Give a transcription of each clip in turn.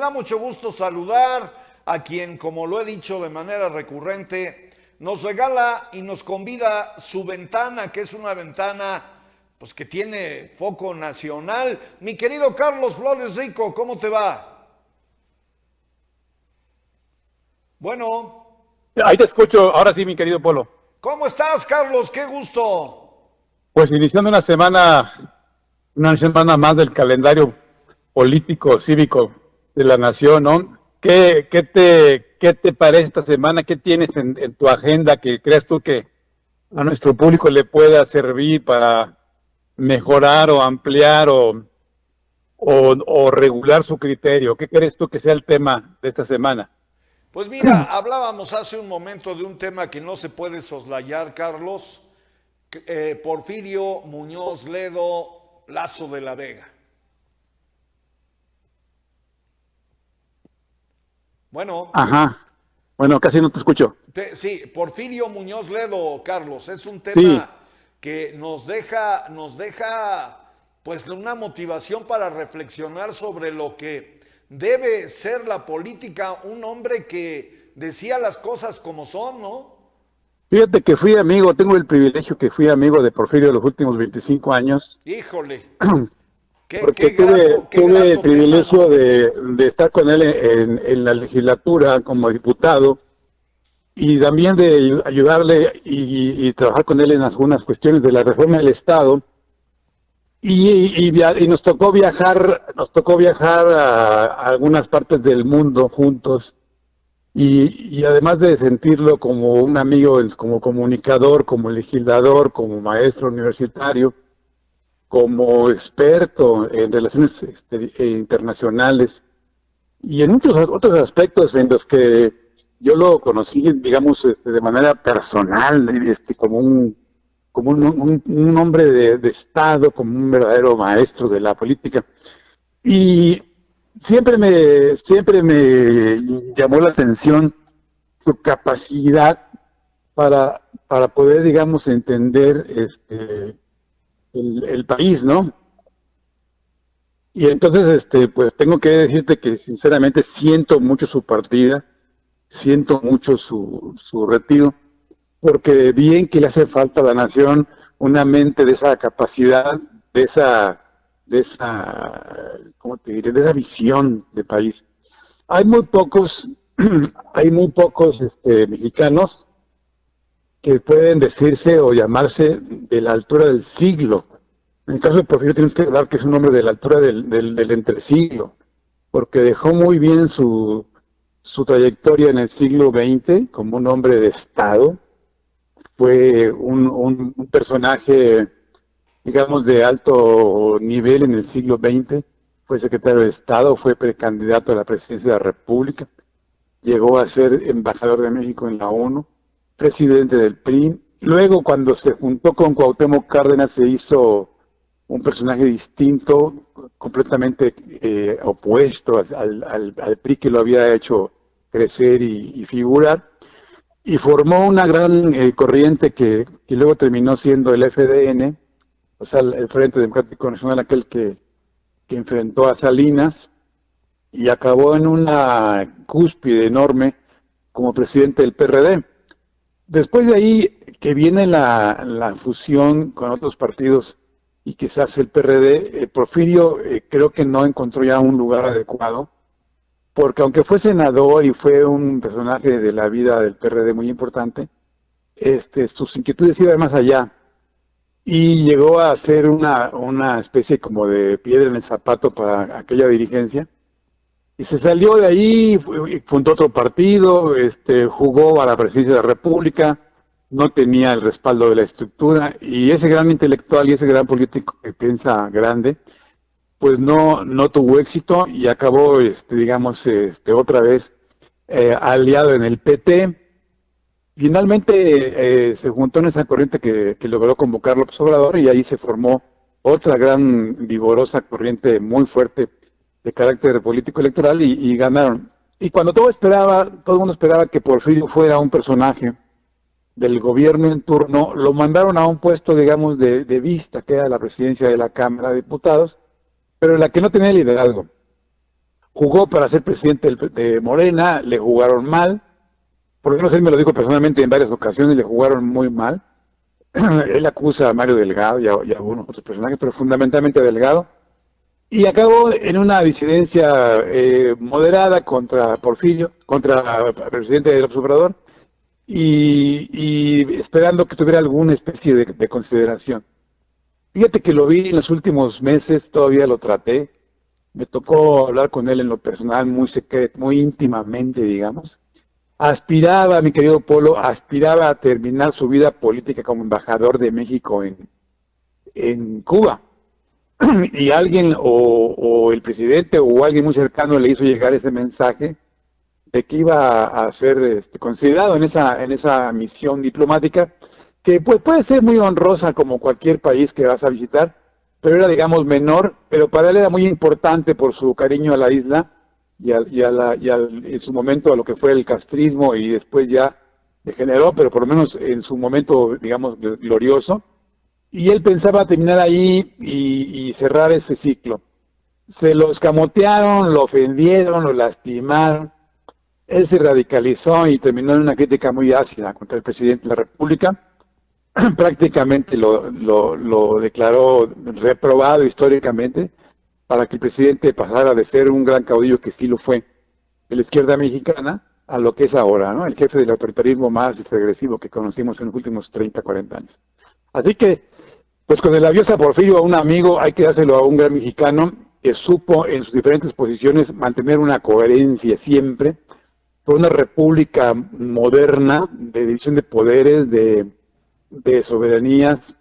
da mucho gusto saludar a quien, como lo he dicho de manera recurrente, nos regala y nos convida su ventana, que es una ventana pues que tiene foco nacional. Mi querido Carlos Flores Rico, ¿cómo te va? Bueno, Ahí te escucho, ahora sí, mi querido Polo. ¿cómo estás, Carlos? Qué gusto. Pues iniciando una semana más del calendario político, cívico de la nación, ¿no? ¿Qué te parece esta semana? ¿Qué tienes en tu agenda que crees tú que a nuestro público le pueda servir para mejorar o ampliar o regular su criterio? ¿Qué crees tú que sea el tema de esta semana? Pues mira, hablábamos hace un momento de un tema que no se puede soslayar, Carlos. Porfirio Muñoz Ledo, Lazo de la Vega. Bueno, Ajá. Bueno, casi no te escucho. sí, Porfirio Muñoz Ledo, Carlos, es un Sí. tema que nos deja pues una motivación para reflexionar sobre lo que debe ser la política, un hombre que decía las cosas como son, ¿no? Fíjate que fui amigo, tengo el privilegio que fui amigo de Porfirio los últimos 25 años, Híjole, porque qué tuve el grato tema, privilegio ¿no? de estar con él en la legislatura como diputado y también de ayudarle y trabajar con él en algunas cuestiones de la reforma del Estado. Y nos tocó viajar a algunas partes del mundo juntos. Y además de sentirlo como un amigo, como comunicador, como legislador, como maestro universitario, como experto en relaciones internacionales y en muchos otros aspectos en los que yo lo conocí, digamos, de manera personal, como un hombre de Estado, como un verdadero maestro de la política. Y siempre me llamó la atención su capacidad para poder, digamos, entender el país, ¿no? Y entonces, pues tengo que decirte que sinceramente siento mucho su partida, siento mucho su retiro, porque bien que le hace falta a la nación una mente de esa capacidad, de esa, ¿cómo te diré? De esa visión de país. Hay muy pocos, hay muy pocos mexicanos que pueden decirse o llamarse de la altura del siglo. En el caso de Porfirio tenemos que hablar que es un hombre de la altura del entresiglo, porque dejó muy bien su trayectoria en el siglo XX como un hombre de Estado. Fue un personaje, digamos, de alto nivel en el siglo XX. Fue secretario de Estado, fue precandidato a la presidencia de la República, llegó a ser embajador de México en la ONU, presidente del PRI. Luego, cuando se juntó con Cuauhtémoc Cárdenas, se hizo un personaje distinto, completamente opuesto al PRI que lo había hecho crecer y figurar, y formó una gran corriente que luego terminó siendo el FDN, o sea, el Frente Democrático Nacional, aquel que enfrentó a Salinas y acabó en una cúspide enorme como presidente del PRD. Después de ahí que viene la fusión con otros partidos y que se hace el PRD, Porfirio creo que no encontró ya un lugar adecuado, porque aunque fue senador y fue un personaje de la vida del PRD muy importante, sus inquietudes iban más allá y llegó a ser una especie como de piedra en el zapato para aquella dirigencia. Y se salió de ahí, fundó otro partido, jugó a la presidencia de la República, no tenía el respaldo de la estructura, y ese gran intelectual y ese gran político que piensa grande, pues no tuvo éxito y acabó, digamos, otra vez aliado en el PT. Finalmente se juntó en esa corriente que logró convocar López Obrador y ahí se formó otra gran vigorosa corriente muy fuerte de carácter político electoral y ganaron. Y cuando todo el mundo esperaba que Porfirio fuera un personaje del gobierno en turno, lo mandaron a un puesto, digamos, de vista, que era la presidencia de la Cámara de Diputados, pero en la que no tenía liderazgo. jugó para ser presidente de Morena, le jugaron mal, por lo menos él me lo dijo personalmente en varias ocasiones, le jugaron muy mal. Él acusa a Mario Delgado y a algunos otros personajes, pero fundamentalmente a Delgado, y acabó en una disidencia moderada contra Porfirio, contra el presidente del Obrador, y esperando que tuviera alguna especie de consideración. Fíjate que lo vi en los últimos meses, todavía lo traté, me tocó hablar con él en lo personal, muy secreto, muy íntimamente, digamos. Aspiraba, mi querido Polo, aspiraba a terminar su vida política como embajador de México en Cuba. Y alguien, o el presidente, o alguien muy cercano le hizo llegar ese mensaje de que iba a ser considerado en esa misión diplomática, que pues, puede ser muy honrosa como cualquier país que vas a visitar, pero era, digamos, menor, pero para él era muy importante por su cariño a la isla en su momento a lo que fue el castrismo, y después ya degeneró, pero por lo menos en su momento, digamos, glorioso. Y él pensaba terminar ahí y cerrar ese ciclo. Se lo escamotearon, lo ofendieron, lo lastimaron. Él se radicalizó y terminó en una crítica muy ácida contra el presidente de la República. Prácticamente lo declaró reprobado históricamente, para que el presidente pasara de ser un gran caudillo, que sí lo fue, de la izquierda mexicana, a lo que es ahora, ¿no? El jefe del autoritarismo más agresivo que conocimos en los últimos 30, 40 años. Así que, pues con el adiós a Porfirio, a un amigo, hay que dárselo a un gran mexicano que supo en sus diferentes posiciones mantener una coherencia siempre, por una república moderna, de división de poderes, de soberanías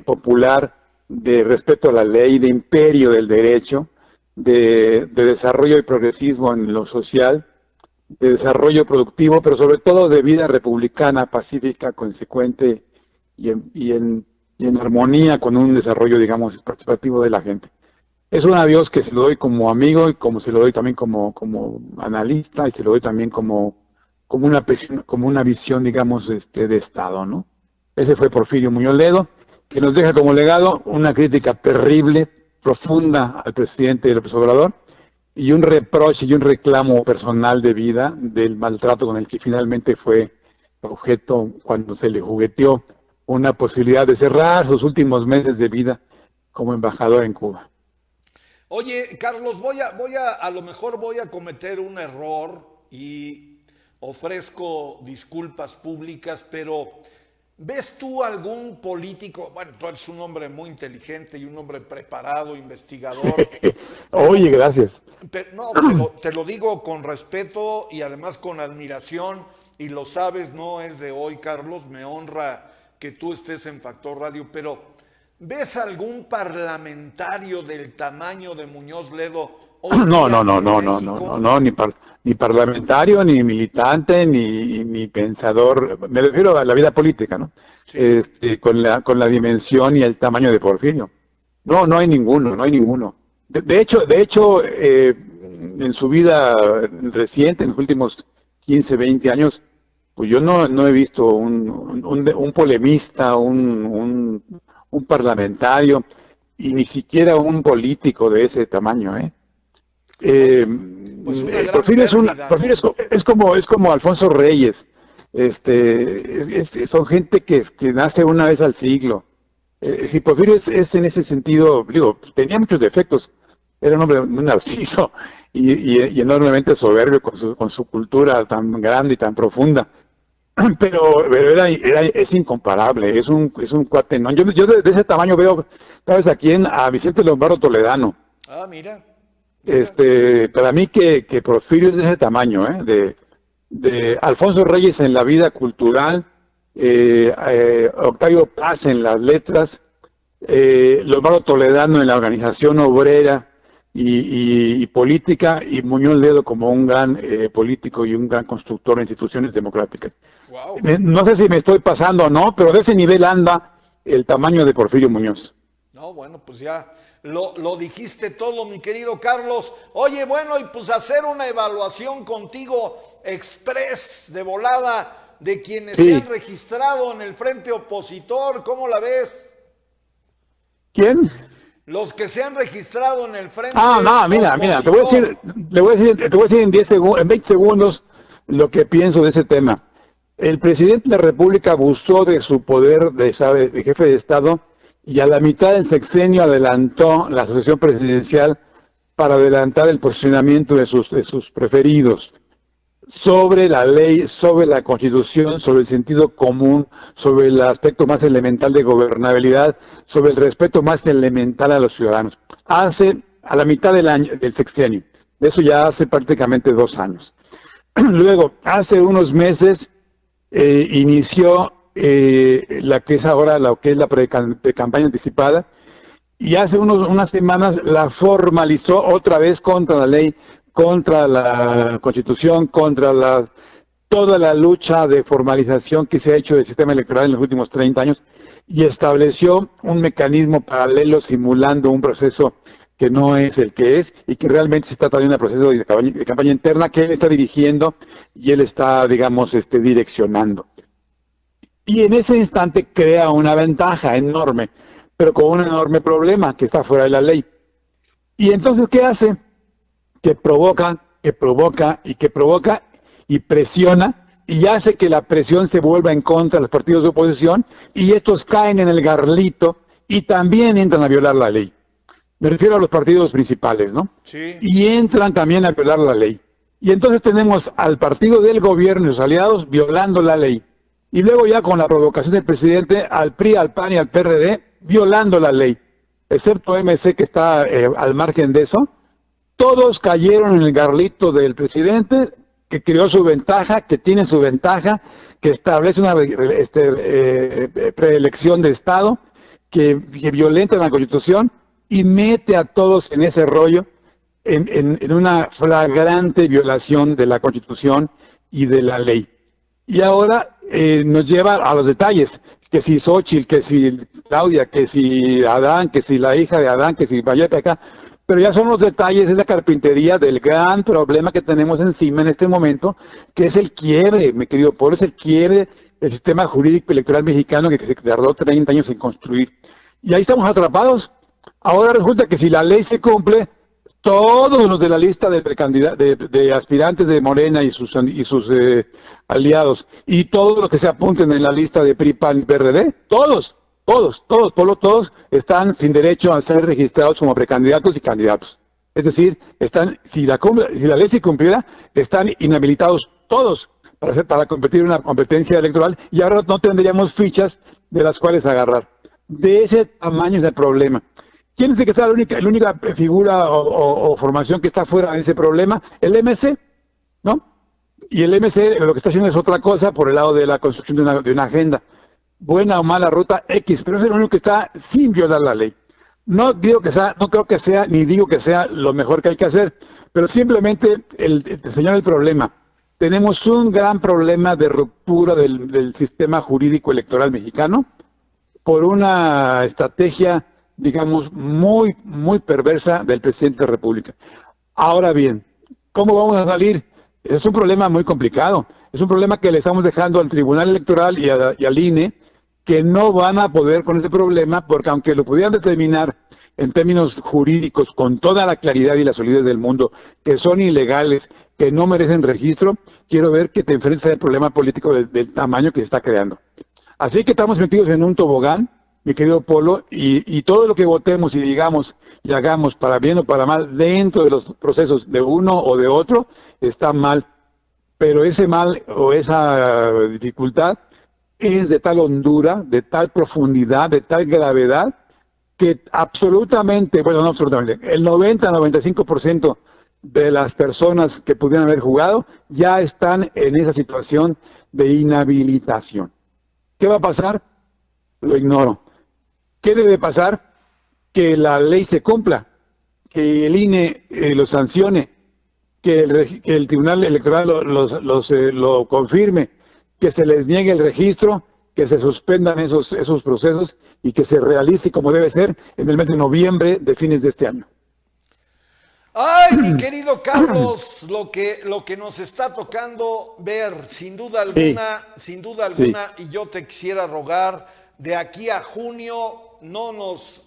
popular, de respeto a la ley, de imperio del derecho, de desarrollo y progresismo en lo social, de desarrollo productivo, pero sobre todo de vida republicana, pacífica, consecuente y en armonía con un desarrollo, digamos, participativo de la gente. Es un adiós que se lo doy como amigo, y como se lo doy también como analista, y se lo doy también como una visión, digamos, de Estado, ¿no? Ese fue Porfirio Muñoz Ledo, que nos deja como legado una crítica terrible, profunda al presidente López Obrador, y un reproche y un reclamo personal de vida del maltrato con el que finalmente fue objeto cuando se le jugueteó una posibilidad de cerrar sus últimos meses de vida como embajador en Cuba. Oye, Carlos, a lo mejor voy a cometer un error y ofrezco disculpas públicas, pero ¿ves tú algún político? Bueno, tú eres un hombre muy inteligente y un hombre preparado, investigador. Oye, gracias. No, te lo digo con respeto y además con admiración, y lo sabes, no es de hoy, Carlos, me honra que tú estés en Factor Radio, pero ¿ves algún parlamentario del tamaño de Muñoz Ledo hoy No, día no, no, en no, no, México? no, no, ni parlamentario, ni militante, ni pensador. Me refiero a la vida política, ¿no? Sí. Con la dimensión y el tamaño de Porfirio. No, no hay ninguno, no hay ninguno. De hecho, en su vida reciente, en los últimos 15, 20 años, pues yo no he visto un polemista, un parlamentario, y ni siquiera un político de ese tamaño, ¿eh? Pues una gran Porfirio pérdida, Porfirio ¿no? es como Alfonso Reyes. Son gente que nace una vez al siglo. Si Porfirio es en ese sentido, digo, tenía muchos defectos, era un hombre muy narciso y enormemente soberbio con su cultura tan grande y tan profunda. Pero es incomparable, es un cuate, ¿no? Yo de ese tamaño veo, ¿sabes a quién? A Vicente Lombardo Toledano. Ah, mira. Para mí que Porfirio es de ese tamaño, ¿eh? De Alfonso Reyes en la vida cultural, Octavio Paz en las letras, Lombardo Toledano en la organización obrera y política, y Muñoz Ledo como un gran político y un gran constructor de instituciones democráticas. Wow. No sé si me estoy pasando o no, pero de ese nivel anda el tamaño de Porfirio Muñoz. No, bueno, pues ya lo dijiste todo, mi querido Carlos. Oye, bueno, y pues hacer una evaluación contigo express de volada de quienes se han Sí. registrado en el frente opositor. ¿Cómo la ves? ¿Quién? Los que se han registrado en el frente No, mira, te voy a decir en 10 segundos, en 20 segundos lo que pienso de ese tema. El presidente de la República abusó de su poder de jefe de Estado y a la mitad del sexenio adelantó la sucesión presidencial para adelantar el posicionamiento de sus preferidos sobre la ley, sobre la Constitución, sobre el sentido común, sobre el aspecto más elemental de gobernabilidad, sobre el respeto más elemental a los ciudadanos. Hace a la mitad del sexenio, de eso ya hace prácticamente 2 años. Luego, hace unos meses inició la que es ahora la pre-campaña anticipada, y hace unas semanas la formalizó otra vez contra la ley, contra la Constitución, contra toda la lucha de formalización que se ha hecho del sistema electoral en los últimos 30 años, y estableció un mecanismo paralelo simulando un proceso que no es el que es, y que realmente se trata de un proceso de campaña interna que él está dirigiendo y él está, digamos, direccionando. Y en ese instante crea una ventaja enorme, pero con un enorme problema que está fuera de la ley. Y entonces, ¿qué hace? Que provoca y presiona, y hace que la presión se vuelva en contra de los partidos de oposición, y estos caen en el garlito y también entran a violar la ley. Me refiero a los partidos principales, ¿no? Sí. Y entran también a violar la ley. Y entonces tenemos al partido del gobierno y sus aliados violando la ley. Y luego ya con la provocación del presidente, al PRI, al PAN y al PRD violando la ley. Excepto MC, que está al margen de eso. Todos cayeron en el garlito del presidente, que creó su ventaja, que tiene su ventaja, que establece una preelección de Estado, que violenta la Constitución y mete a todos en ese rollo, en una flagrante violación de la Constitución y de la ley. Y ahora nos lleva a los detalles, que si Xóchitl, que si Claudia, que si Adán, que si la hija de Adán, que si vaya para acá. Pero ya son los detalles de la carpintería del gran problema que tenemos encima en este momento, que es el quiebre, mi querido Polo, es el quiebre del sistema jurídico electoral mexicano que se tardó 30 años en construir. Y ahí estamos atrapados. Ahora resulta que si la ley se cumple, todos los de la lista de aspirantes de Morena y sus aliados, y todos los que se apunten en la lista de PRI, PAN y PRD, todos, Polo, todos están sin derecho a ser registrados como precandidatos y candidatos. Es decir, si la ley se cumpliera, están inhabilitados todos para competir en una competencia electoral, y ahora no tendríamos fichas de las cuales agarrar. De ese tamaño es el problema. ¿Quién es el que está la única figura o formación que está fuera de ese problema? El MC, ¿no? Y el MC lo que está haciendo es otra cosa por el lado de la construcción de una agenda. Buena o mala ruta X, pero es el único que está sin violar la ley. No creo que sea, ni digo que sea lo mejor que hay que hacer, pero simplemente señala el problema. Tenemos un gran problema de ruptura del sistema jurídico electoral mexicano por una estrategia, digamos, muy, muy perversa del presidente de la República. Ahora bien, ¿cómo vamos a salir? Es un problema muy complicado. Es un problema que le estamos dejando al Tribunal Electoral y al INE, que no van a poder con ese problema, porque aunque lo pudieran determinar en términos jurídicos con toda la claridad y la solidez del mundo, que son ilegales, que no merecen registro, quiero ver que te enfrentes al problema político del tamaño que se está creando. Así que estamos metidos en un tobogán, mi querido Polo, y todo lo que votemos y digamos y hagamos para bien o para mal dentro de los procesos de uno o de otro está mal. Pero ese mal o esa dificultad es de tal hondura, de tal profundidad, de tal gravedad, que absolutamente, bueno, no absolutamente, el 90-95% de las personas que pudieran haber jugado ya están en esa situación de inhabilitación. ¿Qué va a pasar? Lo ignoro. ¿Qué debe pasar? Que la ley se cumpla, que el INE lo sancione, que el Tribunal Electoral lo confirme, que se les niegue el registro, que se suspendan esos procesos y que se realice como debe ser en el mes de noviembre de fines de este año. Ay, mi querido Carlos, lo que nos está tocando ver, sin duda alguna, sí. Y yo te quisiera rogar, de aquí a junio no nos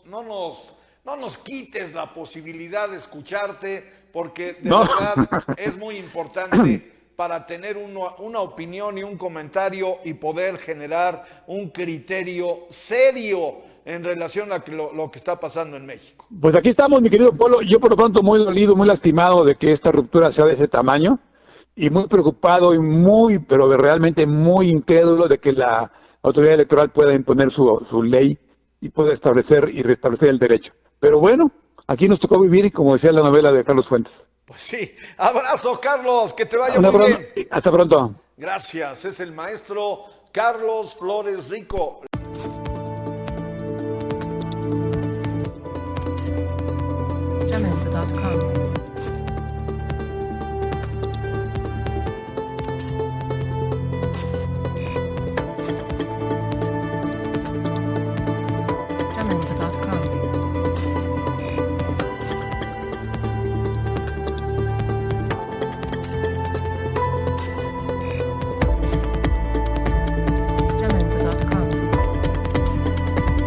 no nos quites la posibilidad de escucharte, porque de No. verdad es muy importante para tener una opinión y un comentario y poder generar un criterio serio en relación a lo que está pasando en México. Pues aquí estamos, mi querido Polo. Yo por lo pronto muy dolido, muy lastimado de que esta ruptura sea de ese tamaño y muy preocupado y pero realmente muy incrédulo de que la autoridad electoral pueda imponer su ley y pueda establecer y restablecer el derecho. Pero bueno, aquí nos tocó vivir y como decía la novela de Carlos Fuentes. Pues sí, abrazo Carlos, que te vaya muy bien. Hasta pronto. Gracias, es el maestro Carlos Flores Rico. Jamendo.com